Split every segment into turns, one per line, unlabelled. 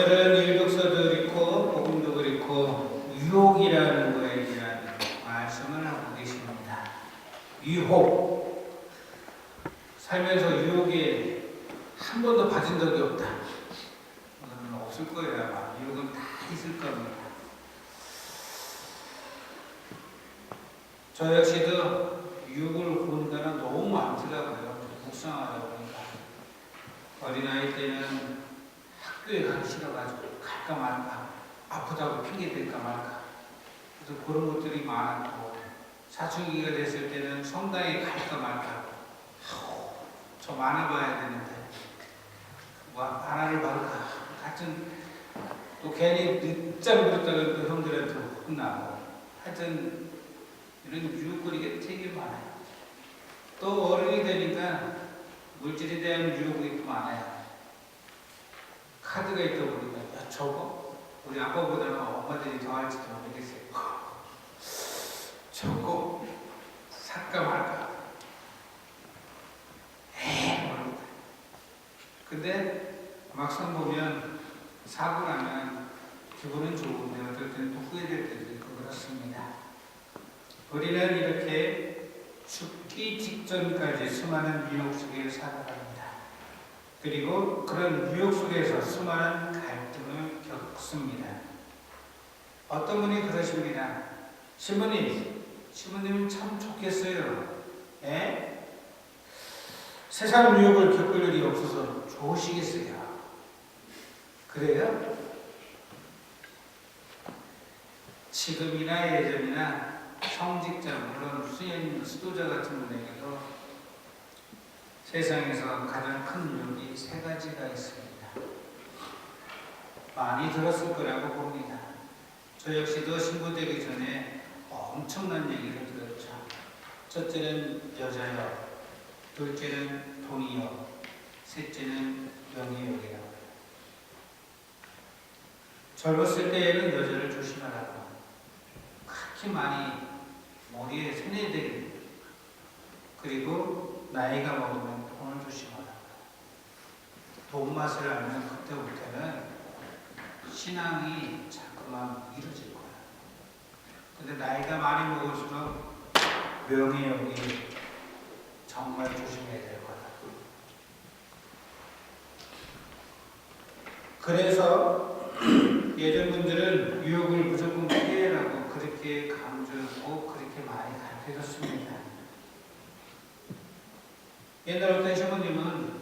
저는 일독서도 읽고 복음도 그렇고 유혹이라는 거에 대한 말씀을 하고 계십니다. 유혹. 살면서 유혹에 한 번도 빠진 적이 없다. 오늘은 없을 거예요. 아마 유혹은 다 있을 겁니다. 저 역시도 유혹을 보니까 너무 많더라고요. 묵상하다 보니까. 어린아이 때는 학교에 가기 싫어가지고 갈까 말까, 아프다고 핑계 댈까 말까. 그래서 그런 것들이 많았고, 사춘기가 됐을 때는 성당에 갈까 말까. 저 많아봐야 되는데 뭐 하나를 받을까. 하여튼 또 괜히 늦잠 들었다가 그 형들한테 혼나고. 하여튼 이런 유혹거리가 되게 많아요. 또 어른이 되니까 물질에 대한 유혹이 또 많아요. 카드가 있다 보니까 야 저거 우리 아빠보다는 엄마들이 더 할지도 모르겠어요. 저거 살까 말까. 모르겠다. 근데 막상 보면 사고 나면 기분은 좋은데 어떨 때는 또 후회될 때도 있고 그렇습니다. 우리는 이렇게 죽기 직전까지 수많은 유혹 속에 살아갑니다. 그리고 그런 유혹 속에서 수많은 갈등을 겪습니다. 어떤 분이 그러십니다. 신부님은 참 좋겠어요. 에? 세상 유혹을 겪을 일이 없어서 좋으시겠어요. 그래요? 지금이나 예전이나 성직자, 물론 수행, 수도자 같은 분에게도 세상에서 가장 큰 유혹이 세 가지가 있습니다. 많이 들었을 거라고 봅니다. 저 역시도 신부되기 전에 엄청난 얘기를 들었죠. 첫째는 여자요, 둘째는 돈이요, 셋째는 명예욕이라고. 젊었을 때에는 여자를 조심하라고. 그렇게 많이 머리에 세뇌되게. 그리고 나이가 먹으면 돈을 조심하라고. 돈 맛을 알면 그때부터는 신앙이 자꾸만 이루어질 거야. 근데 나이가 많이 먹을수록 명예욕이 정말 조심해야 될 거다. 그래서 예전 분들은 유혹을 무조건 피해라고 그렇게 강조했고 그렇게 많이 가르쳐줬습니다. 옛날 어떤 신부님은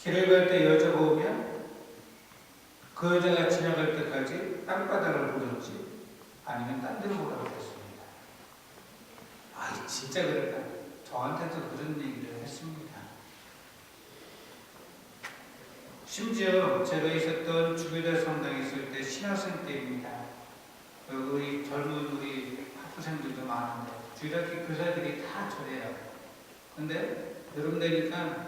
길을 갈 때 여자가 오면 그 여자가 지나갈 때까지 땅바닥을 보든지 아니면 딴 데로 보라고 했습니다. 아, 진짜 그럴까? 저한테도 그런 얘기를 했습니다. 심지어 제가 있었던 주교대 성당에 있을 때 신학생 때입니다. 우리 젊은 우리 학부생들도 많은데 주일학교 교사들이 다 저래요. 근데 여름 되니까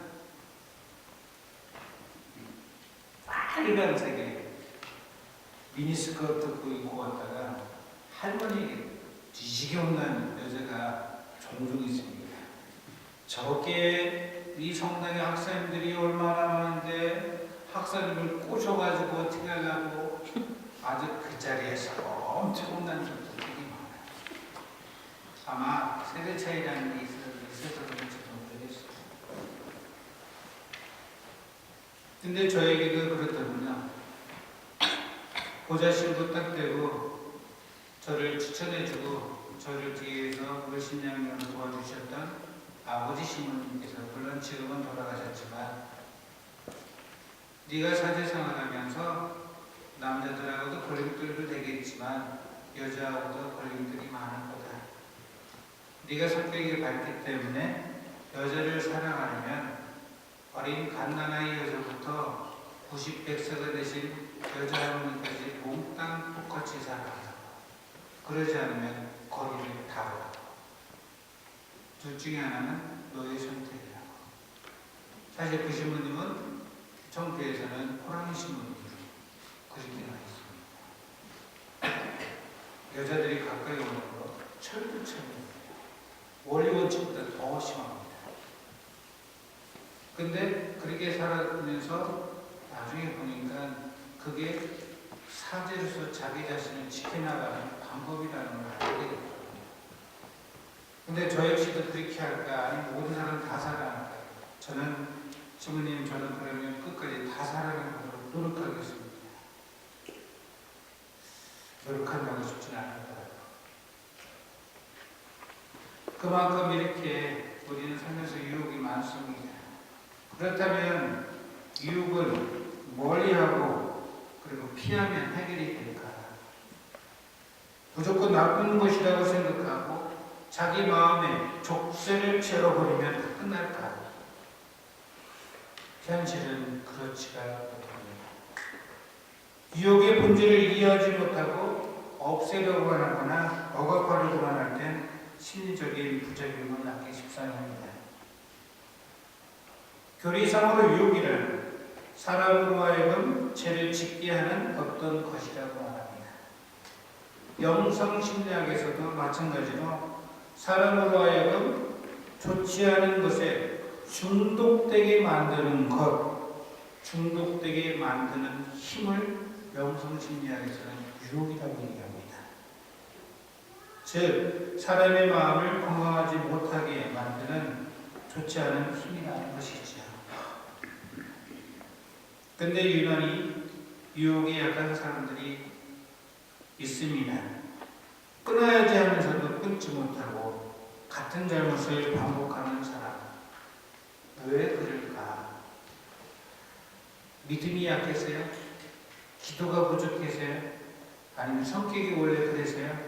빨간색에 미니스커트 입고 왔다가 할머니 뒤지게 혼난 여자가 종종 있습니다. 저게 이 성당의 학생들이 얼마나 많은데 학사님을 꼬셔가지고 어떻게 하려고 아주 그 자리에서 엄청 혼난 적도 되게 많아요. 아마 세대 차이라는 게 있어서 그런지도 모르겠어요. 근데 저에게도 그렇더군요. 보좌 신부 딱 되고 저를 추천해주고 저를 뒤에서 우리 신양면을 도와주셨던 아버지 신부님께서 물론 지금은 돌아가셨지만 네가 사제생활 하면서 남자들하고도 걸림돌도 되겠지만 여자하고도 걸림돌이 많을 거다. 네가 성격이 밝기 때문에 여자를 사랑하려면 어린 갓난아이 여자부터 90, 100세가 되신 여자 할머니까지 몽땅 똑같이 살아가라. 그러지 않으면 거리를 다르라. 둘 중에 하나는 너의 선택이라고. 사실 그 신부님은 청교에서는 호랑이 신부님으로 그렇게 나 있습니다. 여자들이 가까이 오는 거 철두철미입니다. 원리 원칙보다 더 심합니다. 근데 그렇게 살아가면서 나중에 보니까 그게 사제로서 자기 자신을 지켜나가는 방법이라는 걸 알게 됐거든요. 근데 저 역시도 그렇게 할까? 아니면 모든 사람 다 살아날까? 저는 주부님, 저는 그러면 끝까지 다 살아가도록 노력하겠습니다. 노력한다고 싶지는 않더라고요. 그만큼 이렇게 우리는 살면서 유혹이 많습니다. 그렇다면 유혹은 멀리하고 그리고 피하면 해결이 될까? 무조건 나쁜 것이라고 생각하고 자기 마음에 족쇄를 채워버리면 다 끝날까? 현실은 그렇지가 못합니다. 유혹의 본질을 이해하지 못하고 없애려고 하거나 억압하려고 할 땐 심리적인 부작용을 낳기 십상입니다. 교리상으로 유혹이란 사람으로 하여금 죄를 짓게 하는 어떤 것이라고 말합니다. 영성심리학에서도 마찬가지로 사람으로 하여금 좋지 않은 것에 중독되게 만드는 것, 중독되게 만드는 힘을 영성심리학에서는 유혹이라고 얘기합니다. 즉, 사람의 마음을 건강하지 못하게 만드는 좋지 않은 힘이라는 것이죠. 근데 유난히 유혹에 약한 사람들이 있습니다. 끊어야지 하면서도 끊지 못하고 같은 잘못을 반복하는 사람. 왜 그럴까? 믿음이 약해서요? 기도가 부족해서요? 아니면 성격이 원래 그래서요?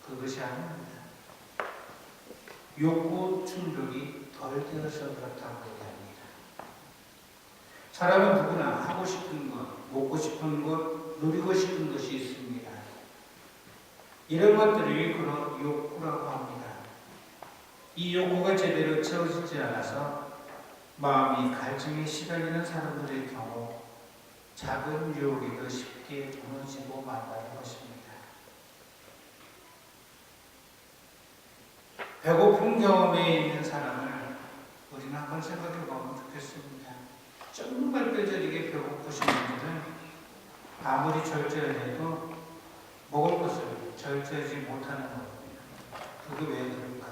그것이 아닙니다. 욕구 충족이 덜 되어서 그렇다고 얘기합니다. 사람은 누구나 하고 싶은 것, 먹고 싶은 것, 누리고 싶은 것이 있습니다. 이런 것들을 일컬어 욕구라고 합니다. 이 욕구가 제대로 채워지지 않아서 마음이 갈증에 시달리는 사람들의 경우 작은 유혹이 더 쉽게 무너지고 만다는 것입니다. 배고픈 경험에 있는 사람을 우리는 한번 생각해 보면 좋겠습니다. 정말 뼈저리게 배고프신 분들은 아무리 절제해도 먹을 것을 절제하지 못하는 겁니다. 그게 왜 그럴까?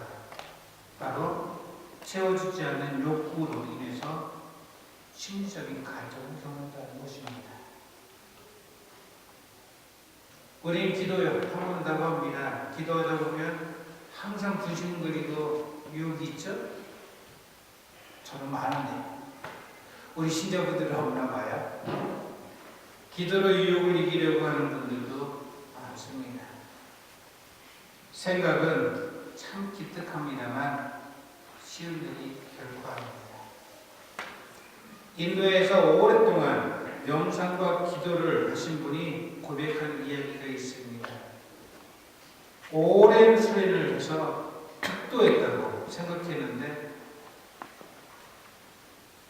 바로 채워지지 않는 욕구로 인해서 심리적인 갈등을 겪는다는 것입니다. 우리는 기도요, 한다고 합니다. 기도하다 보면 항상 부심거리고 유혹이 있죠? 저는 많은데 우리 신자분들은 없나 봐요. 기도로 유혹을 이기려고 하는 분들도 많습니다. 생각은 참 기특합니다만 쉬운 일이 결코 아닙니다. 인도에서 오랫동안 명상과 기도를 하신 분이 고백한 이야기가 있습니다. 오랜 수련을 해서 득도했다고 생각했는데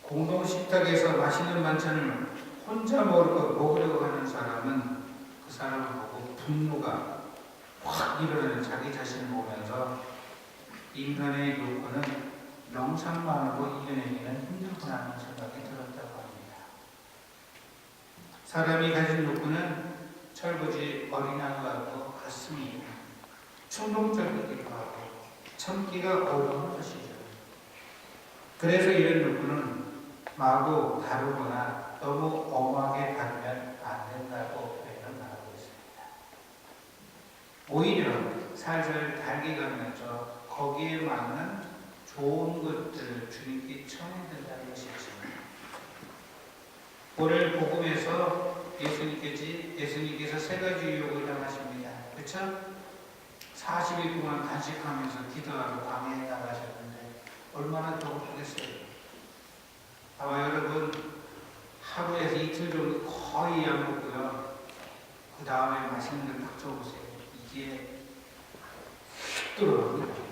공동 식탁에서 맛있는 반찬을 혼자 먹으려고 하는 사람은 그 사람을 보고 분노가 확 일어나는 자기 자신을 보면서 인간의 욕구는 명상만으로 이겨내기는 힘들구나 생각이 들었다고 합니다. 사람이 가진 욕구는 철부지 어린아이와 같습니다. 충동적이기도 하고 참기가 어려운 것이죠. 그래서 이런 욕구는 마구 다루거나 너무 엄하게 다루면 안 된다고 표현을 하고 있습니다. 오히려 살살 달기가면서 거기에 맞는 좋은 것들을 주님께 청해야 된다는 것이죠. 오늘 복음에서 예수님께서 세 가지 유혹을 당하십니다. 그렇죠? 40일 동안 단식하면서 기도하고 광야에 나가셨는데 얼마나 배고프겠어요. 아마 여러분 하루에서 이틀 정도 거의 안 먹고요. 그 다음에 맛있는 걸 딱 줘보세요. 이게 휙 들어갑니다.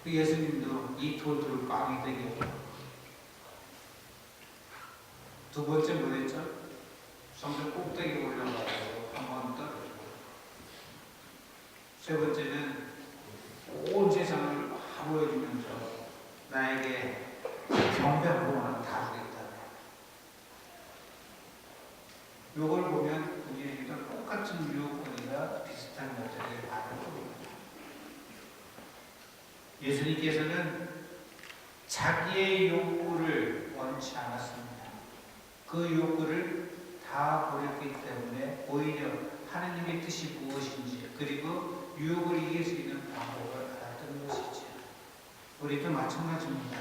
예수님도 이 돌들을 꽝이 되게 두 번째 뭐랬죠? 성전 꼭대기 올라가고 한번 떨어지고 세 번째는 온 세상을 다 보여주면서 나에게 병변으로 다루겠다는 요걸 보면 우리에게도 똑같은 유혹거리가 비슷한 것들이 많을 겁니다. 예수님께서는 자기의 욕구를 원치 않았습니다. 그 욕구를 다 버렸기 때문에 오히려 하나님의 뜻이 무엇인지 그리고 유혹을 이길 수 있는 방법을 알았던 것이죠. 우리도 마찬가지입니다.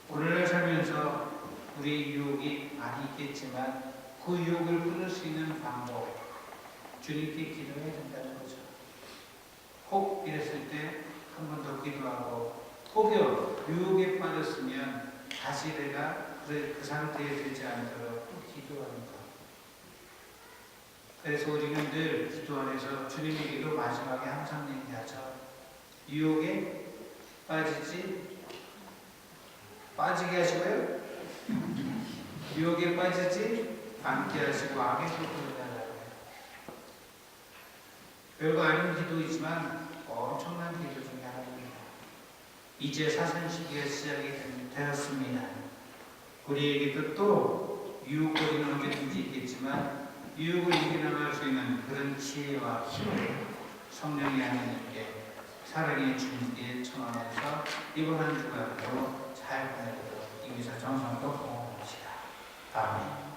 오늘날 살면서 우리 유혹이 많이 있겠지만 그 유혹을 끊을 수 있는 방법 주님께 기도해야 된다는 거죠. 혹 이랬을 때 한 번 더 기도하고 혹여 유혹에 빠졌으면 다시 내가 그 상태에 들지 않도록 또 기도하는 것. 그래서 우리는 늘 기도 안에서 주님에게도 마지막에 항상 얘기하죠. 유혹에 빠지게 하시고요. 유혹에 빠지지 않게 하시고 악에서 구원하라고요. 별거 아닌 기도이지만 엄청난 기도 중에 하나입니다. 이제 사선 시기가 시작이 되었습니다. 우리에게도 또 유혹거리는 언제든지 있겠지만 유혹을 이겨나갈 수 있는 그런 지혜와 힘을 성령이 하나님께 사랑의 주님께 청하면서 이번 한 주간도 잘 보내도록 이기서 정성도 공헌합시다. 아멘.